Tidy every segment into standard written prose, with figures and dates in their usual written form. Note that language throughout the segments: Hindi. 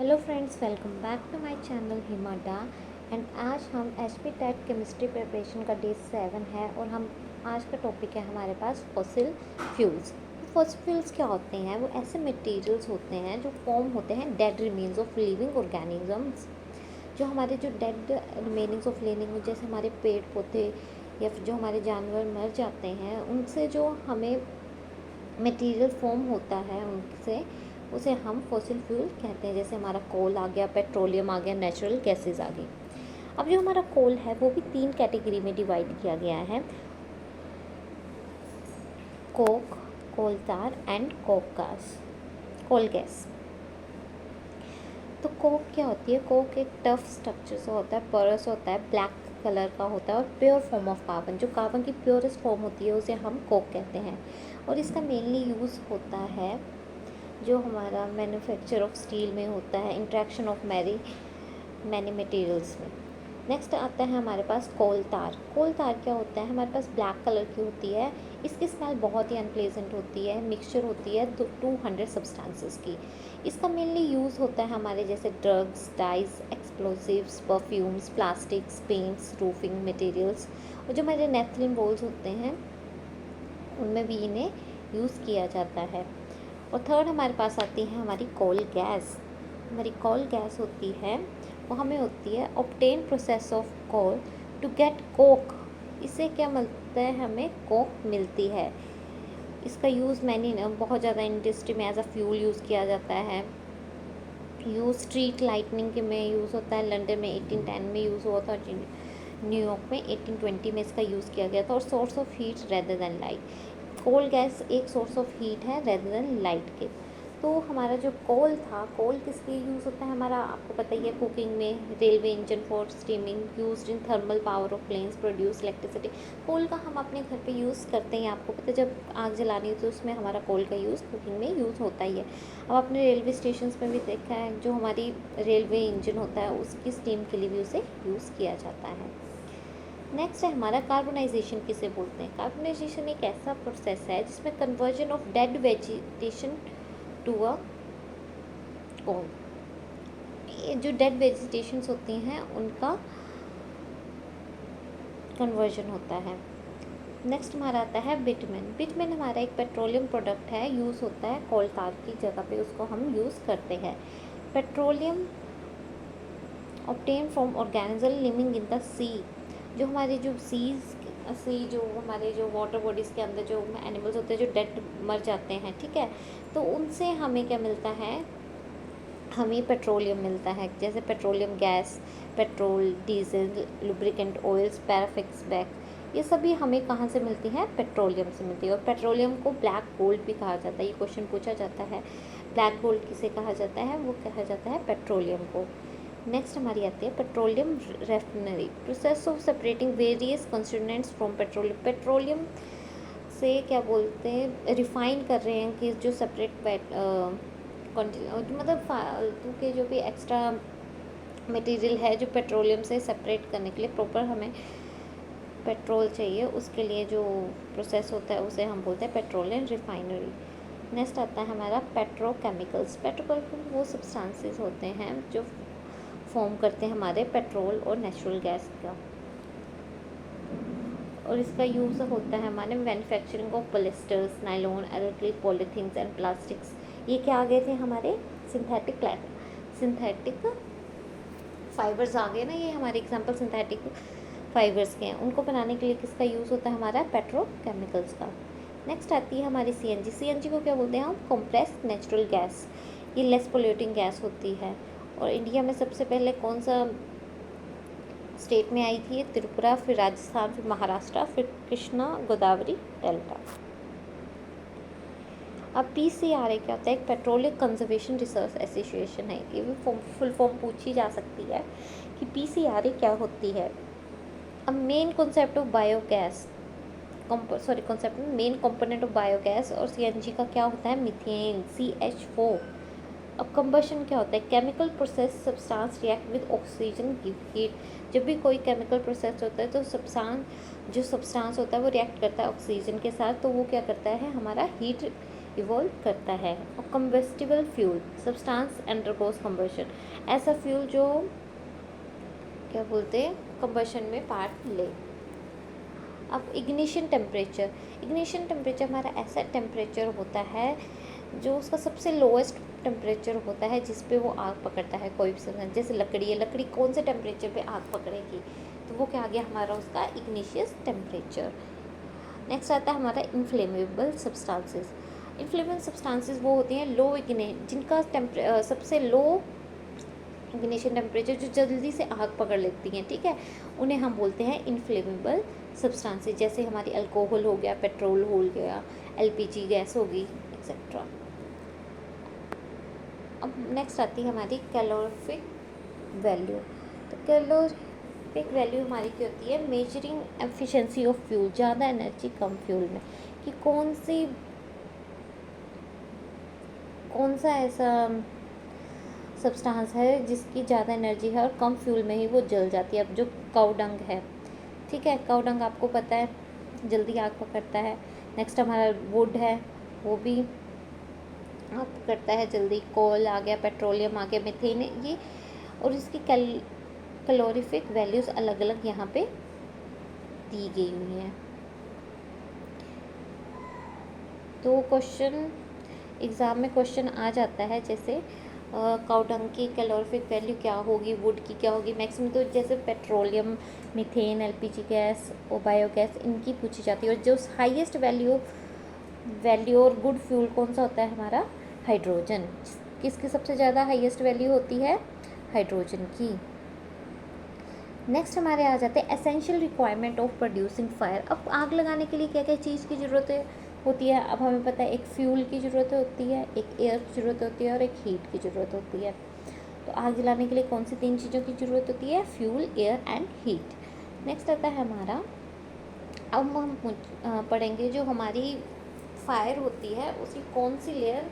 Hello friends, welcome back to my channel Himada. And आज हम एचपी टेट केमिस्ट्री प्रिपरेशन का डे 7 है और हम आज का टॉपिक है हमारे पास फॉसिल फ्यूल्स। फॉसिल फ्यूल्स क्या होते हैं? वो ऐसे मटेरियल्स होते हैं जो फॉर्म होते हैं dead remains of living organisms. जो हमारे जो डेड रिमेनिंग्स ऑफ लिविंग, जैसे हमारे पेड़ पौधे या फिर जो हमारे जानवर मर जाते हैं, उनसे जो हमें मटेरियल फॉर्म होता है उनसे, उसे हम फॉसिल फ्यूल कहते हैं। जैसे हमारा कोल आ गया, पेट्रोलियम आ गया, नेचुरल गैसेस आ गई। अब जो हमारा कोल है वो भी 3 कैटेगरी में डिवाइड किया गया है, कोक, कोल तार एंड कोल गैस। तो कोक क्या होती है? कोक एक टफ स्ट्रक्चर से होता है, परस होता है, ब्लैक कलर का होता है और प्योर फॉर्म ऑफ कार्बन, जो कार्बन की प्योरेस्ट फॉर्म होती है उसे हम कोक कहते हैं। और इसका मेनली यूज़ होता है जो हमारा मैन्युफैक्चर ऑफ स्टील में होता है, इंट्रैक्शन ऑफ मैनी मटेरियल्स में। नेक्स्ट आता है हमारे पास कोल तार। कोल तार क्या होता है? हमारे पास ब्लैक कलर की होती है, इसकी स्मेल बहुत ही अनप्लेजेंट होती है, मिक्सचर होती है 200 सब्सटेंसेस की। इसका मेनली यूज़ होता है हमारे जैसे drugs, dyes, explosives, perfumes, plastics, paints, roofing materials, और जो हमारे नेफ्थलीन बॉल्स होते हैं उनमें भी इन्हें यूज़ किया जाता है। और थर्ड हमारे पास आती है हमारी कोल गैस। हमारी कोल गैस होती है वो हमें होती है obtain process of coal to get coke. इससे क्या मिलता है? हमें कोक मिलती है। इसका यूज़ बहुत ज़्यादा इंडस्ट्री में एज अ फ्यूल यूज़ किया जाता है। यूज़ स्ट्रीट लाइटनिंग के में यूज़ होता है। लंदन में 1810 में यूज़ हुआ था, न्यूयॉर्क में 1820 में इसका यूज़ किया गया था। और source of heat rather than light. Coal gas एक सोर्स ऑफ हीट है रेदर देन लाइट के। तो हमारा जो कोल था, कोल किस लिए यूज़ होता है? हमारा आपको पता ही है, कुकिंग में, railway engine for steaming, used in thermal power of plants, produce electricity. Coal का हम अपने घर पे यूज़ करते हैं, आपको पता है, जब आग जलानी हो तो उसमें हमारा कोल का यूज़ कुकिंग में यूज़ होता ही है। अब आपने रेलवे स्टेशन में भी देखा है, जो हमारी रेलवे इंजन होता है उसकी स्टीम के लिए भी उसे यूज़ किया जाता है। नेक्स्ट है हमारा कार्बनाइजेशन। किसे बोलते हैं? कार्बनाइजेशन एक ऐसा प्रोसेस है जिसमें conversion of dead vegetation to a coal. जो डेड वेजिटेशंस होती हैं उनका कन्वर्जन होता है। नेक्स्ट हमारा आता है बिटमेन। बिटमेन हमारा एक पेट्रोलियम प्रोडक्ट है, यूज़ होता है कोल तार की जगह पे, उसको हम यूज़ करते हैं। Petroleum obtain from organism living in the sea. जो हमारे जो जो हमारे जो वाटर बॉडीज़ के अंदर जो एनिमल्स होते हैं जो डेड मर जाते हैं, ठीक है, तो उनसे हमें क्या मिलता है? हमें पेट्रोलियम मिलता है। जैसे petroleum gas, petrol, diesel, lubricant oils, paraffin बैक, ये सभी हमें कहाँ से मिलती हैं? पेट्रोलियम से मिलती है। और पेट्रोलियम को ब्लैक गोल्ड भी कहा जाता है। ये क्वेश्चन पूछा जाता है, ब्लैक गोल्ड किसे कहा जाता है? वो कहा जाता है पेट्रोलियम को। नेक्स्ट हमारी आती है petroleum refinery. Process of separating various constituents from petroleum. Petroleum से क्या बोलते हैं? रिफाइन कर रहे हैं कि जो सेपरेट मतलब फालतू के जो भी एक्स्ट्रा मटेरियल है जो पेट्रोलियम से सेपरेट करने के लिए प्रॉपर हमें पेट्रोल चाहिए, उसके लिए जो प्रोसेस होता है उसे हम बोलते हैं पेट्रोलियम रिफाइनरी। नेक्स्ट आता है हमारा पेट्रोकेमिकल्स। पेट्रोकेमिकल वो सब्सटेंसेस होते हैं जो फॉर्म करते हैं हमारे पेट्रोल और नेचुरल गैस का, और इसका यूज़ होता है हमारे manufacturing of polyesters, nylon, acrylic, polythenes and plastics. ये क्या आ गए थे? हमारे सिंथेटिक फाइबर्स आ गए ना, ये हमारे एग्जांपल सिंथेटिक फाइबर्स के हैं। उनको बनाने के लिए किसका यूज़ होता है? हमारा पेट्रोकेमिकल्स का। नेक्स्ट आती है हमारी सीएनजी। सीएनजी को क्या बोलते हैं हम? Compressed natural gas. ये लेस पोल्यूटिंग गैस होती है। और इंडिया में सबसे पहले कौन सा स्टेट में आई थी? त्रिपुरा, फिर राजस्थान, फिर महाराष्ट्र, फिर कृष्णा गोदावरी डेल्टा। अब पीसीआरए क्या होता है? एक पेट्रोलियम कंजर्वेशन रिसर्च एसोसिएशन है। ये भी फुल फॉर्म पूछी जा सकती है कि पीसीआरए क्या होती है। अब main concept of biogas, concept में मेन कंपोनेंट ऑफ बायोगैस और सीएनजी का क्या होता है? Methane, CH4। अब कंबशन क्या होता है? Chemical process substance react with oxygen give heat. जब भी कोई केमिकल प्रोसेस होता है तो सब्सटेंस होता है वो रिएक्ट करता है ऑक्सीजन के साथ, तो वो क्या करता है? हमारा हीट इवॉल्व करता है। और combustible fuel substance undergoes combustion, ऐसा फ्यूल जो क्या बोलते हैं कंबशन में पार्ट ले। अब इग्निशन टेम्परेचर हमारा ऐसा टेम्परेचर होता है जो उसका सबसे लोएस्ट टेम्परेचर होता है जिस पे वो आग पकड़ता है। कोई भी सब्सटेंस, जैसे लकड़ी है, लकड़ी कौन से टेम्परेचर पे आग पकड़ेगी, तो वो क्या आ गया हमारा उसका इग्निशियस टेम्परेचर। नेक्स्ट आता है हमारा इनफ्लेमेबल सब्सटेंसेस वो होती हैं लो जिनका सबसे लो इग्निशन टेम्परेचर, जो जल्दी से आग पकड़ लेती हैं, ठीक है, उन्हें हम बोलते हैं इनफ्लेमेबल सब्सटेंसेस। जैसे हमारी अल्कोहल हो गया, पेट्रोल हो गया, एलपीजी गैस होगी, एक्सेट्रा। अब नेक्स्ट आती है हमारी कैलोरीफिक वैल्यू। तो कैलोरीफिक वैल्यू हमारी क्या होती है, मेजरिंग एफिशिएंसी ऑफ फ्यूल, ज़्यादा एनर्जी कम फ्यूल में, कि कौन सा ऐसा सब्सटेंस है जिसकी ज़्यादा एनर्जी है और कम फ्यूल में ही वो जल जाती है। अब जो काऊ डंग है, ठीक है, काऊ डंग आपको पता है जल्दी आग पकड़ता है। नेक्स्ट हमारा वुड है, वो भी आग पकड़ता है जल्दी। कोल आ गया, पेट्रोलियम आ गया, मीथेन, ये और इसकी कैलोरीफिक वैल्यूज़ अलग अलग यहाँ पे दी गई हुई हैं। तो क्वेश्चन एग्ज़ाम में क्वेश्चन आ जाता है, जैसे काऊ डंग की कैलोरीफिक वैल्यू क्या होगी, वुड की क्या होगी, मैक्सिमम तो जैसे पेट्रोलियम, मीथेन, एलपीजी गैस और बायोगैस, इनकी पूछी जाती है। और जो हाईएस्ट वैल्यू और गुड फ्यूल कौन सा होता है हमारा, हाइड्रोजन। किसकी सबसे ज़्यादा हाईएस्ट वैल्यू होती है, हाइड्रोजन की। नेक्स्ट हमारे आ जाते हैं essential requirement of producing fire. अब आग लगाने के लिए क्या क्या चीज़ की ज़रूरत होती है। अब हमें पता है एक फ्यूल की ज़रूरत होती है, एक एयर की ज़रूरत होती है और एक हीट की ज़रूरत होती है। तो आग जलाने के लिए कौन सी 3 चीज़ों की ज़रूरत होती है, fuel, air and heat. Next आता है हमारा, अब हम पढ़ेंगे जो हमारी फायर होती है उसकी कौन सी लेयर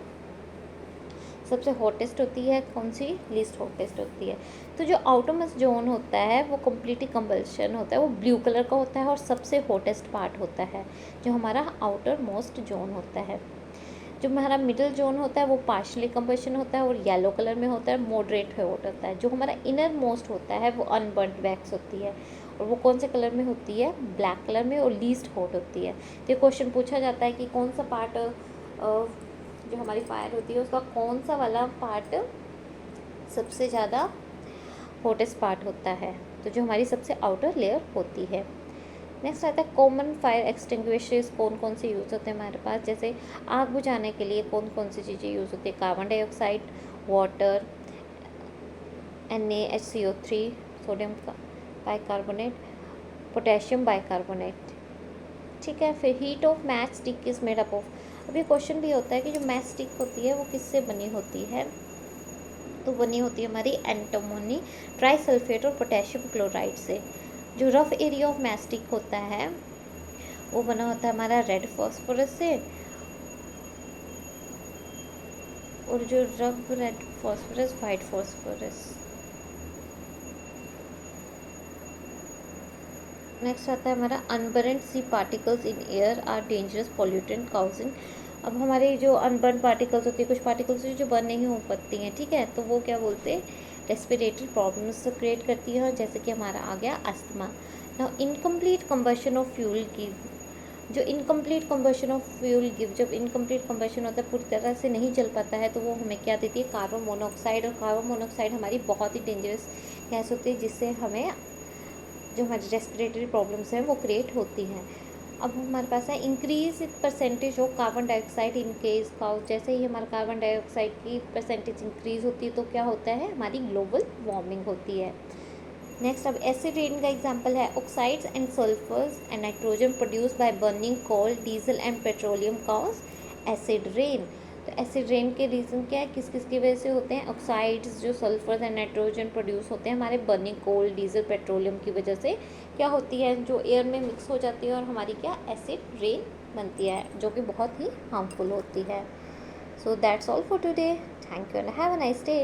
सबसे हॉटेस्ट होती है, कौन सी लीस्ट हॉटेस्ट होती है। तो जो आउटरमोस्ट जोन होता है वो कम्प्लीटली कंबल्शन होता है, वो ब्लू कलर का होता है और सबसे हॉटेस्ट पार्ट होता है जो हमारा आउटर मोस्ट जोन होता है। जो हमारा मिडिल जोन होता है वो पार्शली कंबशन होता है और येलो कलर में होता है, मॉडरेट हॉट होता है। जो हमारा इनर मोस्ट होता है वो अनबर्न्ड वैक्स होती है और वो कौन से कलर में होती है, ब्लैक कलर में, और लीस्ट हॉट होती है। तो ये क्वेश्चन पूछा जाता है कि कौन सा पार्ट जो हमारी फायर होती है उसका कौन सा वाला पार्ट सबसे ज़्यादा हॉटेस्ट पार्ट होता है, तो जो हमारी सबसे आउटर लेयर होती है। नेक्स्ट आता है कॉमन फायर एक्सटिंग्विशर्स, कौन से यूज़ होते हैं हमारे पास। जैसे आग बुझाने के लिए कौन सी चीज़ें यूज़ होती है, carbon dioxide, water, NaHCO3, sodium bicarbonate, potassium bicarbonate, ठीक है। फिर heat of match stick is made up of. अभी क्वेश्चन भी होता है कि जो मैच स्टिक होती है वो किससे बनी होती है, तो बनी होती है हमारी एंटीमोनी ट्राइसल्फेट और पोटेशियम क्लोराइड से। जो rough area of match stick होता है वो बना होता है हमारा रेड फॉस्फोरस से, और जो rough red phosphorus white phosphorus. Next आता है हमारा unburned C particles in air are dangerous pollutant causing. अब हमारे जो अनबर्न पार्टिकल्स होती है, कुछ पार्टिकल्स जो बर्न नहीं हो पाती हैं, ठीक है, तो वो क्या बोलते हैं, रेस्पिरेटरी प्रॉब्लम्स क्रिएट करती है, जैसे कि हमारा आ गया asthma. Now incomplete combustion of fuel give, जो incomplete combustion of fuel give, जब इनकम्प्लीट कंबशन होता है, पूरी तरह से नहीं जल पाता है, तो वो हमें क्या देती है, कार्बन मोनोऑक्साइड। और कार्बन मोनोऑक्साइड हमारी बहुत ही डेंजरस गैस होती है जिससे हमें जो हमारी रेस्पिरेटरी प्रॉब्लम्स हैं वो क्रिएट होती हैं। अब हमारे पास है increase percentage of carbon dioxide in case का, जैसे ही हमारा कार्बन डाइऑक्साइड की परसेंटेज इंक्रीज होती है तो क्या होता है, हमारी ग्लोबल वार्मिंग होती है। नेक्स्ट अब एसिड रेन का एग्जांपल है, oxides and sulphurs and nitrogen produce by burning coal, diesel and petroleum cause acid rain. तो एसिड रेन के रीज़न क्या है, किस की वजह से होते हैं, ऑक्साइड्स जो सल्फर एंड नाइट्रोजन प्रोड्यूस होते हैं हमारे बर्निंग कोल, डीजल, पेट्रोलियम की वजह से क्या होती है, जो एयर में मिक्स हो जाती है और हमारी क्या एसिड रेन बनती है, जो कि बहुत ही हार्मफुल होती है। So that's all for today, thank you and have a nice day.